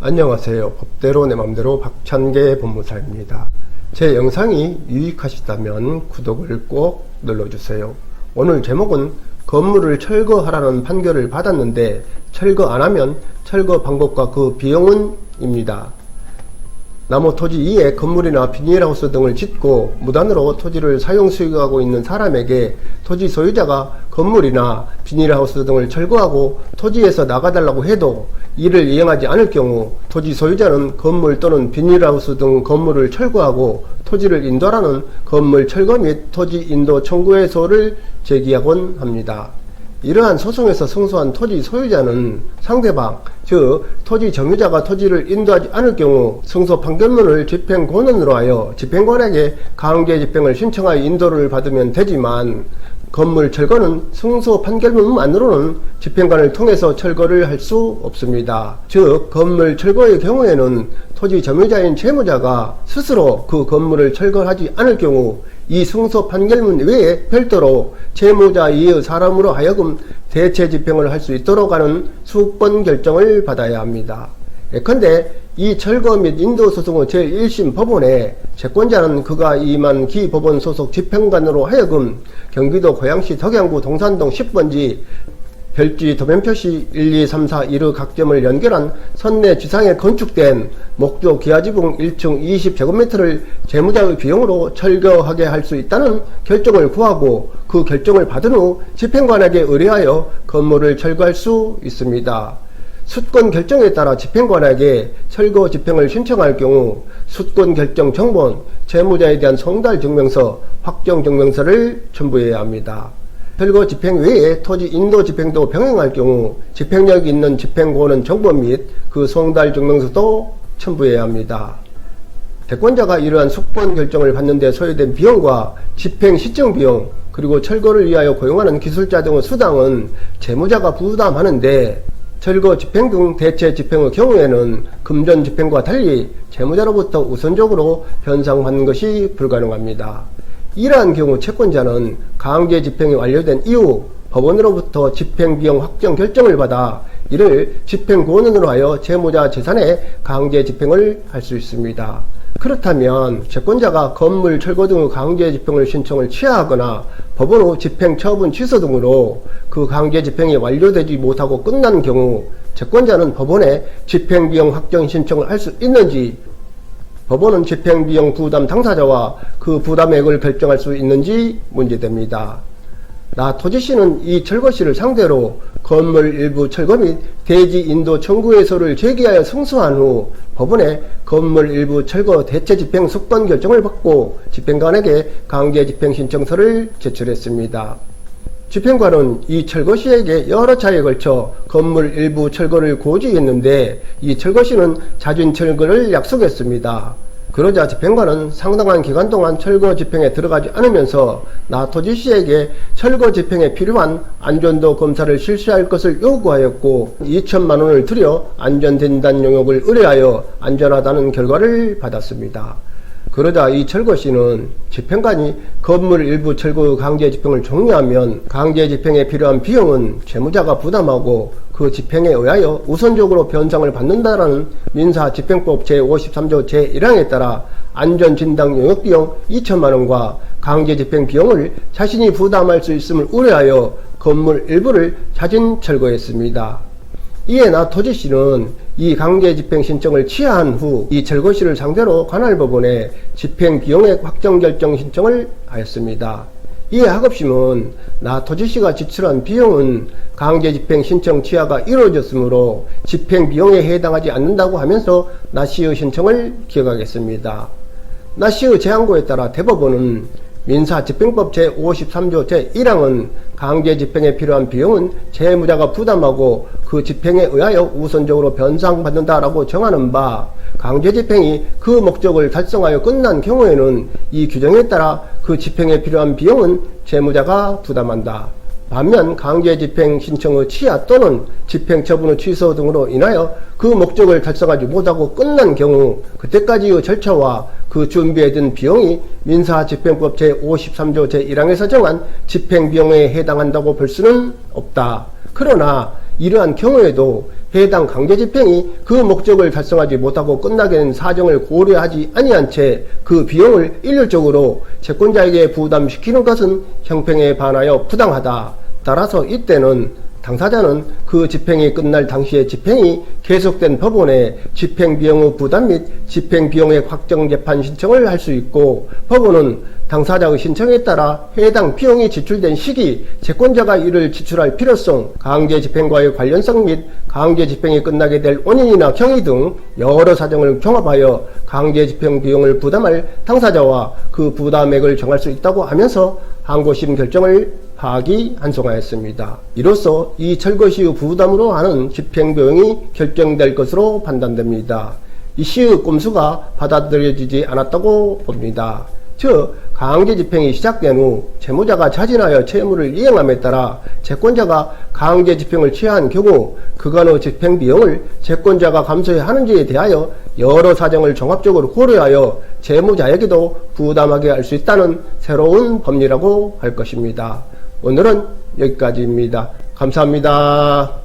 안녕하세요. 법대로 내 맘대로 박찬계 법무사입니다. 제 영상이 유익하시다면 구독을 꼭 눌러주세요. 오늘 제목은 건물을 철거하라는 판결을 받았는데 철거 안하면 철거 방법과 그 비용은 입니다. 나무 토지 위에 건물이나 비닐하우스 등을 짓고 무단으로 토지를 사용 수익하고 있는 사람에게 토지 소유자가 건물이나 비닐하우스 등을 철거하고 토지에서 나가달라고 해도 이를 이행하지 않을 경우 토지 소유자는 건물 또는 비닐하우스 등 건물을 철거하고 토지를 인도하라는 건물 철거 및 토지 인도 청구해소를 제기하곤 합니다. 이러한 소송에서 승소한 토지 소유자는 상대방, 즉 토지 점유자가 토지를 인도하지 않을 경우 승소 판결문을 집행권원으로 하여 집행관에게 강제 집행을 신청하여 인도를 받으면 되지만 건물 철거는 승소 판결문만으로는 집행관을 통해서 철거를 할 수 없습니다. 즉 건물 철거의 경우에는 토지 점유자인 채무자가 스스로 그 건물을 철거하지 않을 경우 이 승소 판결문 외에 별도로 채무자 이의 사람으로 하여금 대체 집행을 할 수 있도록 하는 수권 결정을 받아야 합니다. 예컨대 이 철거 및 인도 소송의 제1심 법원에 채권자는 그가 임한 기법원 소속 집행관으로 하여금 경기도 고양시 덕양구 동산동 10번지 별지 도면표시 1, 2, 3, 4, 1의 각점을 연결한 선내 지상에 건축된 목조 기아지붕 1층 20제곱미터를 채무자의 비용으로 철거하게 할 수 있다는 결정을 구하고 그 결정을 받은 후 집행관에게 의뢰하여 건물을 철거할 수 있습니다. 수권 결정에 따라 집행관에게 철거 집행을 신청할 경우 수권 결정 정본, 채무자에 대한 송달 증명서, 확정 증명서를 첨부해야 합니다. 철거 집행 외에 토지 인도 집행도 병행할 경우 집행력이 있는 집행권원 정본 및 그 송달 증명서도 첨부해야 합니다. 대권자가 이러한 수권 결정을 받는 데 소요된 비용과 집행 시청 비용, 그리고 철거를 위하여 고용하는 기술자 등의 수당은 채무자가 부담하는데 철거 집행 등 대체 집행의 경우에는 금전 집행과 달리 채무자로부터 우선적으로 변상받는 것이 불가능합니다. 이러한 경우 채권자는 강제 집행이 완료된 이후 법원으로부터 집행비용 확정 결정을 받아 이를 집행권원으로 하여 채무자 재산에 강제 집행을 할 수 있습니다. 그렇다면 채권자가 건물 철거 등의 강제 집행을 신청을 취하하거나 법원 후 집행 처분 취소 등으로 그 강제 집행이 완료되지 못하고 끝난 경우 채권자는 법원에 집행비용 확정 신청을 할 수 있는지, 법원은 집행비용 부담 당사자와 그 부담액을 결정할 수 있는지 문제됩니다. 나 토지씨는 이 철거시를 상대로 건물 일부 철거 및 대지 인도 청구해소를 제기하여 승소한 후 법원에 건물 일부 철거 대체 집행 수권 결정을 받고 집행관에게 강제 집행 신청서를 제출했습니다. 집행관은 이 철거시에게 여러 차례에 걸쳐 건물 일부 철거를 고지했는데 이 철거시는 자진 철거를 약속했습니다. 그러자 집행관은 상당한 기간 동안 철거 집행에 들어가지 않으면서 나 토지씨에게 철거 집행에 필요한 안전도 검사를 실시할 것을 요구하였고 2천만 원을 들여 안전진단 용역을 의뢰하여 안전하다는 결과를 받았습니다. 그러자 이 철거시는 집행관이 건물 일부 철거 강제 집행을 종료하면 강제 집행에 필요한 비용은 채무자가 부담하고 그 집행에 의하여 우선적으로 변상을 받는다라는 민사집행법 제53조 제1항에 따라 안전진단 용역비용 2천만 원과 강제 집행 비용을 자신이 부담할 수 있음을 우려하여 건물 일부를 자진 철거했습니다. 이에 나 토지씨는 이 강제 집행 신청을 취하한 후 이 철거시를 상대로 관할법원에 집행 비용액 확정 결정 신청을 하였습니다. 이에 하급심은 나 토지씨가 지출한 비용은 강제 집행 신청 취하가 이루어졌으므로 집행 비용에 해당하지 않는다고 하면서 나 씨의 신청을 기각하겠습니다. 나 씨의 재항고에 따라 대법원은 민사집행법 제53조 제1항은 강제 집행에 필요한 비용은 채무자가 부담하고 그 집행에 의하여 우선적으로 변상받는다라고 정하는 바, 강제 집행이 그 목적을 달성하여 끝난 경우에는 이 규정에 따라 그 집행에 필요한 비용은 채무자가 부담한다. 반면 강제 집행 신청의 취하 또는 집행 처분의 취소 등으로 인하여 그 목적을 달성하지 못하고 끝난 경우 그때까지의 절차와 그 준비에 든 비용이 민사집행법 제53조 제1항에서 정한 집행비용에 해당한다고 볼 수는 없다. 그러나 이러한 경우에도 해당 강제집행이 그 목적을 달성하지 못하고 끝나게 된 사정을 고려하지 아니한 채 그 비용을 일률적으로 채권자에게 부담시키는 것은 형평에 반하여 부당하다. 따라서 이때는 당사자는 그 집행이 끝날 당시에 집행이 계속된 법원에 집행비용의 부담 및 집행비용의 확정재판 신청을 할 수 있고, 법원은 당사자의 신청에 따라 해당 비용이 지출된 시기, 채권자가 이를 지출할 필요성, 강제집행과의 관련성 및 강제집행이 끝나게 될 원인이나 경위 등 여러 사정을 종합하여 강제집행 비용을 부담할 당사자와 그 부담액을 정할 수 있다고 하면서 항고심 결정을 파기환송하였습니다. 이로써 이 철거 시의 부담으로 하는 집행비용이 결정될 것으로 판단됩니다. 이 시의 꼼수가 받아들여지지 않았다고 봅니다. 즉, 강제집행이 시작된 후 채무자가 자진하여 채무를 이행함에 따라 채권자가 강제집행을 취한 경우 그간의 집행비용을 채권자가 감수해야 하는지에 대하여 여러 사정을 종합적으로 고려하여 채무자에게도 부담하게 할 수 있다는 새로운 법리라고 할 것입니다. 오늘은 여기까지입니다. 감사합니다.